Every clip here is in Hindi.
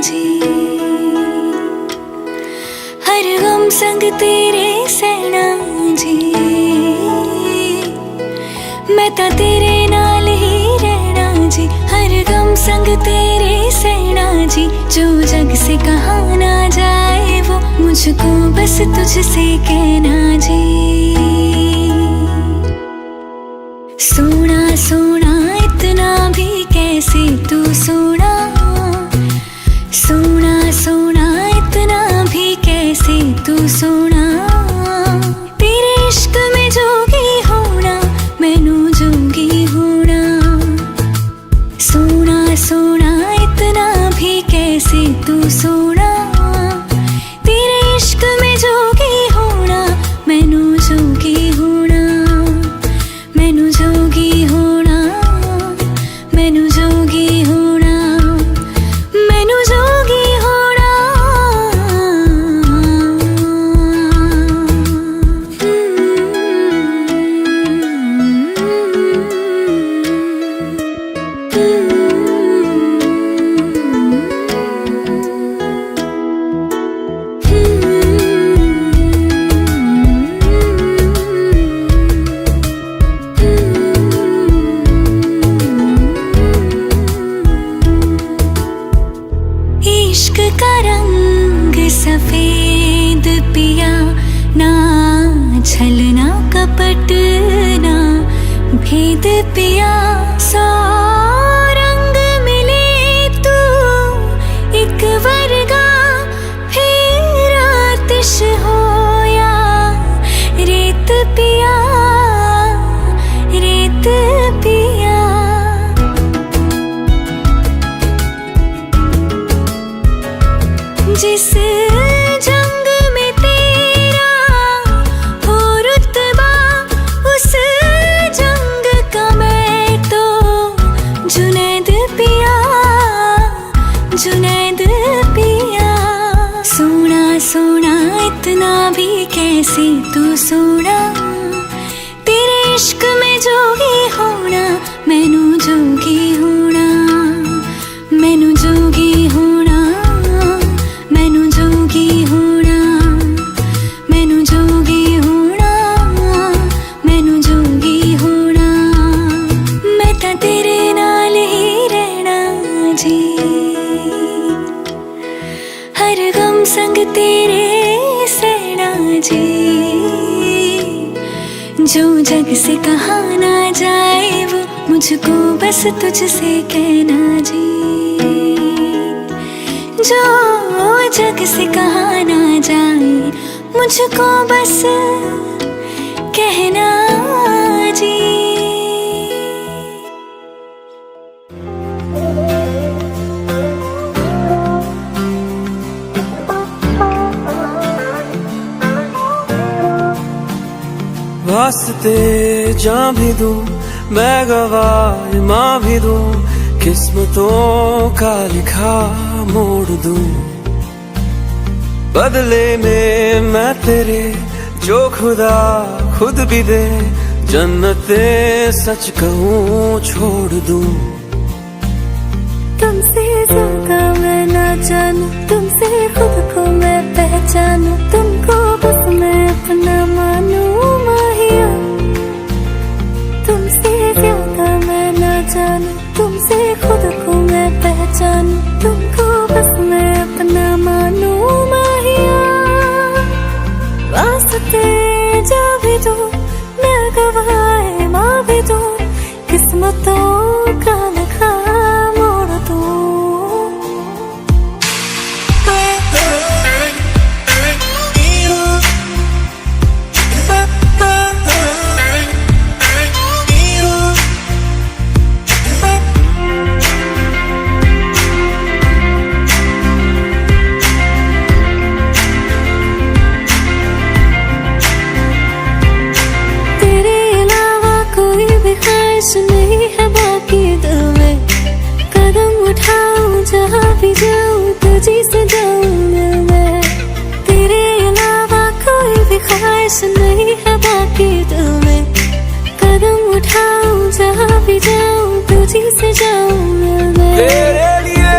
जी। हर गम संग तेरे सहना जी, मैं ता तेरे नाल ही रहना जी। हर गम संग तेरे सहना जी, जो जग से कहा ना जाए वो मुझको बस तुझसे कहना जी। सोना सोना इतना भी कैसे तू सोना, सोना सोना इतना भी कैसे तू सोना। तेरे इश्क में जोगी होना, मैनू जोगी होना। सोना सोना इतना भी कैसे तू सोना, तेरे इश्क में जोगी होना, मैनू जोगी होना। मैनू जोगी होना, मैनू जोगी होना, मैनू जोगी होना। इश्क का रंग सफेद पिया, ना छलना कपट ना भेद पिया। सौ रंग मिले तू एक वर्गा, फिर आतिश होया रेत पिया, रेत पिया। जिस जंग में तेरा हो रुतबा, उस जंग का मैं तो जुनैद पिया, जुनैद पिया। सोना सोना इतना भी कैसे तू सोना, तेरे इश्क में जोगी होना, मैनू जोगी होना। मैनू जोगी होना, मैनू जोगी होना, मैनू जोगी होना, मैनू जोगी होना। मैं ता तेरे नाल ही रहना जी। हर गम संग तेरे सहना जी, जो जग से कहा ना जाए वो मुझको बस तुझसे कहना जी। जो जग से कहा ना जाए मुझको बस कहना जी। वास्ते जान भी दूं मैं, गवाह माँ भी दूं, किस्मतों का लिखा मोड़ दूं। बदले में मैं तेरे जो खुदा खुद भी दे, जन्नते सच कहूँ छोड़ दूं। तुमसे ज्यादा मैं ना जानूं, तुमसे खुद को मैं पहचानूं, तुमको बस मैं अपना मानूं माहिया। तुमसे ज्यादा मैं ना जानूं, तुमसे खुद को मैं पहचानूं, तुमको बस मैं अपना मानूं माहिया। वास्ते जा भी दो मैं गवाह माँ भी दो, किस्मतों का लिखा मोड़ दूं। नहीं है बाकी दिल में, कदम उठाऊं जहाँ भी जाऊं तुझी से जाऊं मैं। तेरे अलावा कोई भी ख्वाहिश नहीं है बाकी दिल में, कदम उठाऊं जहाँ भी जाऊं तुझी से जाऊं मैं। तेरे लिए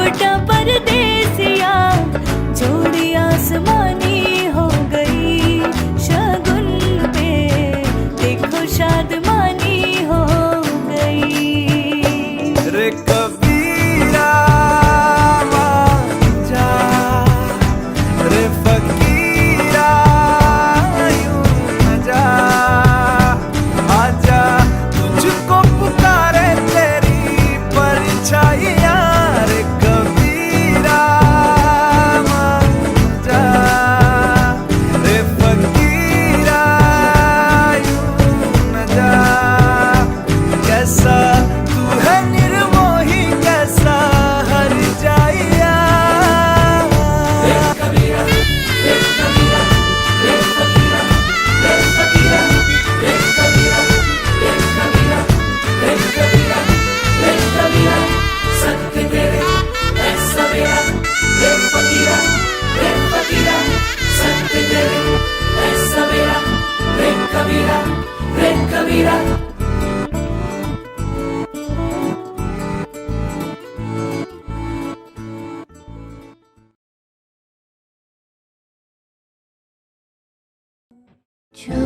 लौटा परदेसिया, जोड़ी आसमानी हो गई। शगुन पे देखो शादमानी हो गई। रे कबीरा जा, रे फकीरा यूं न जा, आजा तुझको पुकारे तेरी परछाइयाँ। रे कबीरा जा, रे फकीरा यूं न जा। कैसा तू है निर्मोही, कैसा हर जाइया। जो